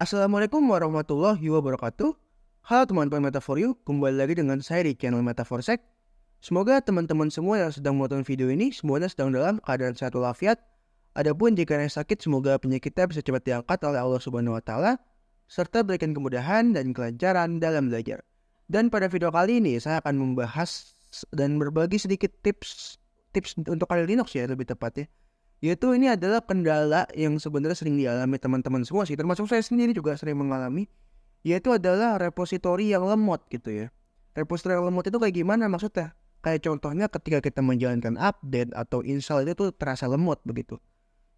Assalamualaikum warahmatullahi wabarakatuh. Halo teman-teman Metafor You, kembali lagi dengan saya di channel Metaforsek. Semoga teman-teman semua yang sedang menonton video ini semuanya sedang dalam keadaan sehat walafiat. Adapun jika yang sakit, semoga penyakitnya bisa cepat diangkat oleh Allah Subhanahu wa taala serta berikan kemudahan dan kelancaran dalam belajar. Dan pada video kali ini saya akan membahas dan berbagi sedikit tips untuk kali Linux ya, lebih tepatnya. Yaitu ini adalah kendala yang sebenarnya sering dialami teman-teman semua sih, termasuk saya sendiri juga sering mengalami, yaitu adalah repositori yang lemot gitu ya. Repositori yang lemot itu kayak gimana maksudnya? Kayak contohnya ketika kita menjalankan update atau install itu tuh terasa lemot begitu.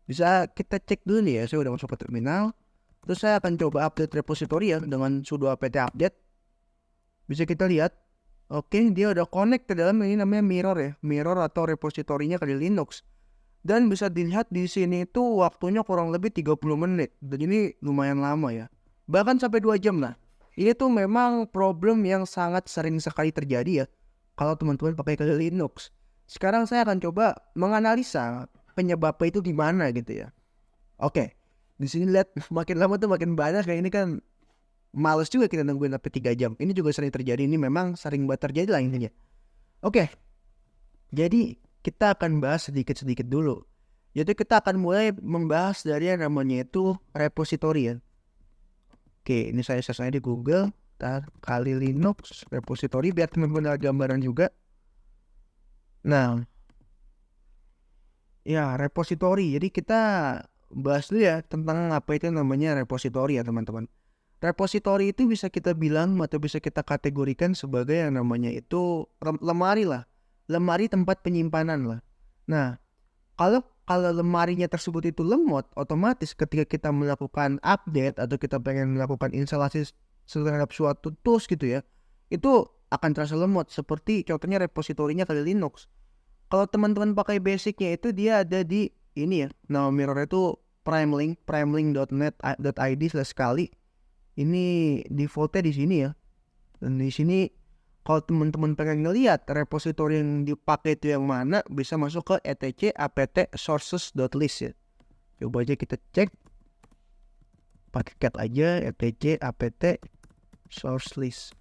Bisa kita cek dulu nih ya, saya udah masuk ke terminal. Terus saya akan coba update repositori ya dengan sudo apt update. Bisa kita lihat, oke dia udah connect ke dalam ini namanya mirror ya, mirror atau repositorinya ke Linux. Dan bisa dilihat di sini itu waktunya kurang lebih 30 menit. Dan ini lumayan lama ya. Bahkan sampai 2 jam lah. Ini tuh memang problem yang sangat sering sekali terjadi ya kalau teman-teman pakai kali Linux. Sekarang saya akan coba menganalisa penyebabnya itu di mana gitu ya. Oke. Di sini lihat makin lama tuh makin banyak, kayak ini kan males juga kita nungguin sampai 3 jam. Ini juga sering terjadi, ini memang sering banget terjadi lah intinya. Oke. Jadi kita akan bahas sedikit-sedikit dulu. Jadi kita akan mulai membahas dari yang namanya itu repository ya. Oke, ini saya search aja di Google. Kali Linux repository biar teman-teman ada gambaran juga. Nah, ya repository. Jadi kita bahas dulu ya tentang apa itu namanya repository ya teman-teman. Repository itu bisa kita bilang atau bisa kita kategorikan sebagai yang namanya itu lemari lah. Lemari tempat penyimpanan lah. Nah, kalau lemarinya tersebut itu lemot, otomatis ketika kita melakukan update atau kita pengen melakukan instalasi terhadap suatu tools gitu ya, itu akan terasa lemot. Seperti contohnya repositorinya kali Linux. Kalau teman-teman pakai basicnya itu dia ada di ini ya, nama mirror itu primelink.net.id/kali. Ini defaultnya di sini ya. Dan di sini kalau teman-teman pengen ngelihat repositori yang dipakai itu yang mana, bisa masuk ke etc apt sources.list ya. Coba aja kita cek, pakai cat aja etc apt source list.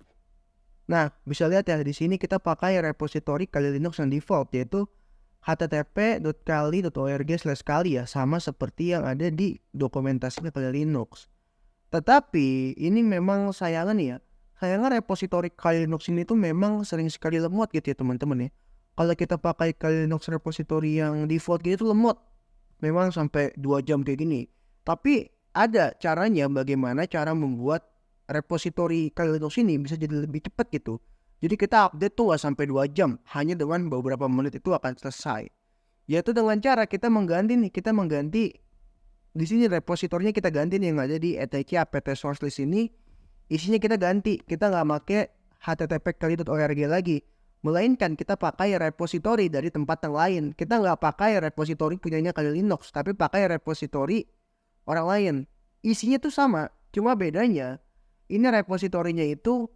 Nah, bisa lihat ya di sini kita pakai repositori Kali Linux yang default, yaitu http://kali.org/kali ya, sama seperti yang ada di dokumentasinya Kali Linux. Tetapi ini memang sayangnya nih ya, sayangnya repositori Kali Linux ini tuh memang sering sekali lemot gitu ya teman-teman ya. Kalau kita pakai Kali Linux repositori yang default gitu tuh lemot, memang sampai 2 jam kayak gini. Tapi ada caranya bagaimana cara membuat repositori Kali Linux ini bisa jadi lebih cepat gitu. Jadi kita update tuh gak sampai 2 jam, hanya dengan beberapa menit itu akan selesai. Yaitu dengan cara kita mengganti di sini repositorinya kita ganti nih yang ada di etc apt source list ini, isinya kita ganti. Kita nggak pakai http://kali.org lagi, melainkan kita pakai repositori dari tempat yang lain. Kita nggak pakai repositori punyanya Kali Linux, tapi pakai repositori orang lain. Isinya tuh sama, cuma bedanya ini repositorinya itu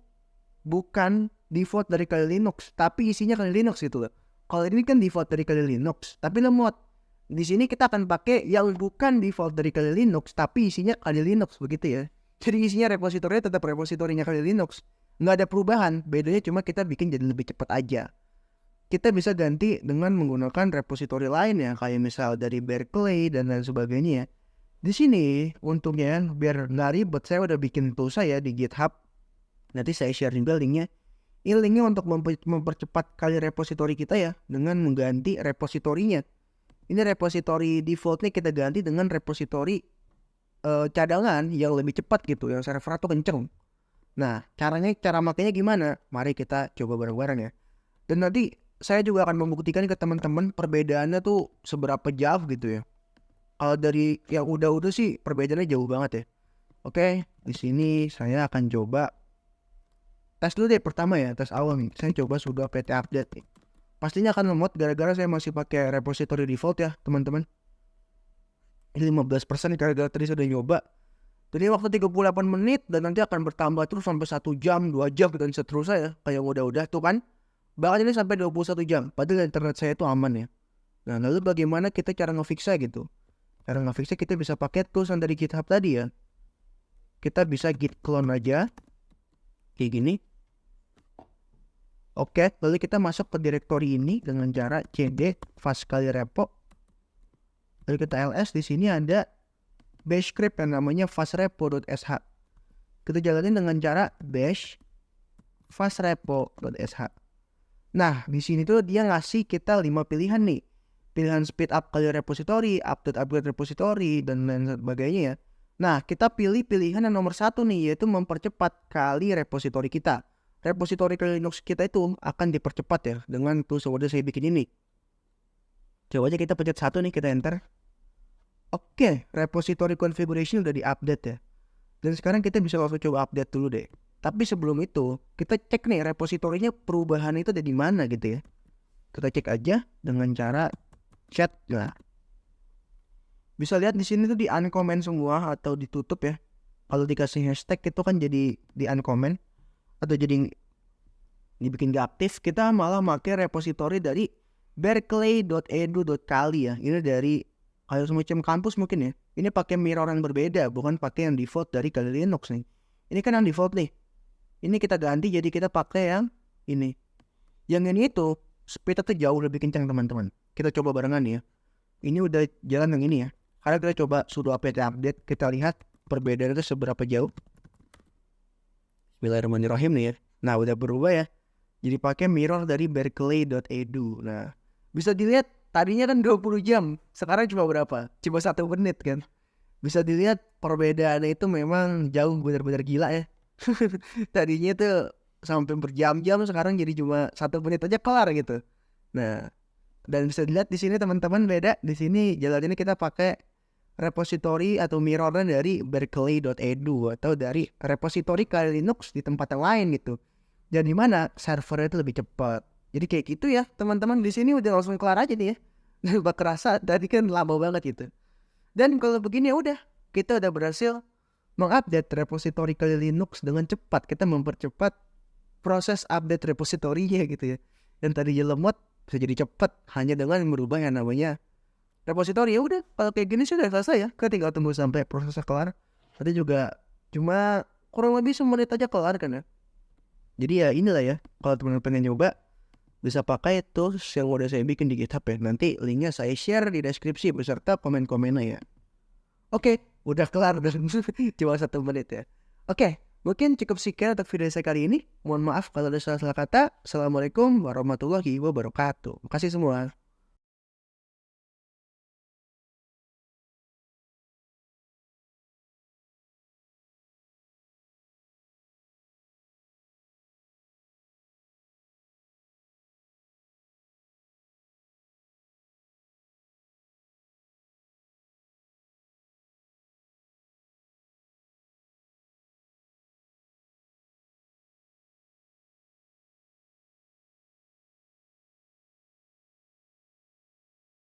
bukan default dari Kali Linux, tapi isinya Kali Linux gitu loh. Kalau ini kan default dari Kali Linux, tapi lemot. Di sini kita akan pakai yang bukan default dari Kali Linux, tapi isinya Kali Linux begitu ya. Jadi isinya repositorinya tetap repositorinya Kali Linux. Nggak ada perubahan, bedanya cuma kita bikin jadi lebih cepat aja. Kita bisa ganti dengan menggunakan repositori lain ya, kayak misal dari Berkeley dan lain sebagainya ya. Di sini untungnya biar nggak ribet, saya udah bikin tool saya di GitHub. Nanti saya share juga linknya. Ini linknya untuk mempercepat kali repositori kita ya, dengan mengganti repositorinya. Ini repositori defaultnya kita ganti dengan repositori cadangan yang lebih cepat gitu, yang server tuh kenceng. Nah, cara makanya gimana? Mari kita coba bareng-bareng ya. Dan nanti saya juga akan membuktikan ke teman-teman perbedaannya tuh seberapa jauh gitu ya. Kalau dari yang udah sih perbedaannya jauh banget ya. Oke, di sini saya akan coba tes dulu deh pertama ya, tes awal nih. Saya coba sudo apt update nih. Pastinya akan lemot gara-gara saya masih pakai repository default ya teman-teman. Ini 15% gara-gara tadi sudah nyoba. Jadi waktu 38 menit dan nanti akan bertambah terus sampai 1 jam, 2 jam dan seterusnya ya. Kayak udah tuh kan. Bahkan ini sampai 21 jam. Padahal internet saya itu aman ya. Nah lalu bagaimana kita cara ngefixnya gitu. Cara ngefixnya kita bisa pakai tools yang dari GitHub tadi ya. kita bisa git clone aja kayak gini. Oke, lalu kita masuk ke directory ini dengan cara cd fast kali repo. Lalu kita ls, di sini ada bash script yang namanya fastrepo.sh. Kita jalanin dengan cara bash fastrepo.sh. Nah, di sini tuh dia ngasih kita 5 pilihan nih. Pilihan speed up kali repository, upgrade repository, dan lain sebagainya ya. Nah, kita pilih pilihan yang nomor 1 nih, yaitu mempercepat kali repository kita. Repository kali Linux kita itu akan dipercepat ya dengan tools yang udah saya bikin ini. Coba aja kita pencet 1 nih, kita enter. Oke, repository configuration udah diupdate ya. Dan sekarang kita bisa langsung coba update dulu deh. Tapi sebelum itu, kita cek nih repositorinya perubahan itu ada di mana gitu ya. Kita cek aja dengan cara chat. Nah, bisa lihat di sini tuh di uncomment semua atau ditutup ya. Kalau dikasih hashtag itu kan jadi di uncomment atau jadi dibikin gak aktif. Kita malah pakai repository dari berkeley.edu.kali ya. Ini dari kayak semacam kampus mungkin ya. Ini pakai mirror yang berbeda, bukan pakai yang default dari Kali Linux nih. Ini kan yang default nih. Ini kita ganti jadi kita pakai yang ini. Yang ini itu speednya tuh jauh lebih kencang teman-teman. Kita coba barengan ya. Ini udah jalan yang ini ya. Karena kita coba sudo apt update, kita lihat perbedaannya itu seberapa jauh. Bismillahirrahmanirrahim nih ya. Nah, udah berubah ya. Jadi pakai mirror dari berkeley.edu. Nah, bisa dilihat tadinya kan 20 jam. Sekarang cuma berapa? Cuma 1 menit kan. Bisa dilihat perbedaannya itu memang jauh, benar-benar gila ya. Tadinya tuh sampai berjam-jam, sekarang jadi cuma 1 menit aja kelar gitu. Nah, dan bisa dilihat di sini teman-teman beda. Di sini jalan ini kita pakai repository atau mirrornya dari berkeley.edu atau dari repository Kali Linux di tempat yang lain gitu. Dan di mana servernya itu lebih cepat. Jadi kayak gitu ya teman-teman, di sini udah langsung kelar aja nih ya. Udah kerasa tadi kan lama banget gitu. Dan kalau begini ya udah, kita udah berhasil mengupdate repository Kali Linux dengan cepat. Kita mempercepat proses update repositorinya gitu ya. Dan tadinya lemot bisa jadi cepat hanya dengan merubah yang namanya repository. Ya udah, kalau kayak gini sih udah selesai ya. Kita tinggal tunggu sampai prosesnya kelar. Tadi juga cuma kurang lebih semenit aja kelar kan ya. Jadi ya inilah ya, kalau teman-teman pengen nyoba bisa pakai tools yang udah saya bikin di GitHub ya. Nanti linknya saya share di deskripsi beserta komen-komennya ya. Oke, udah kelar dan cuma 1 menit ya. Oke, mungkin cukup sekian untuk video saya kali ini. Mohon maaf kalau ada salah-salah kata. Assalamualaikum warahmatullahi wabarakatuh. Makasih semua.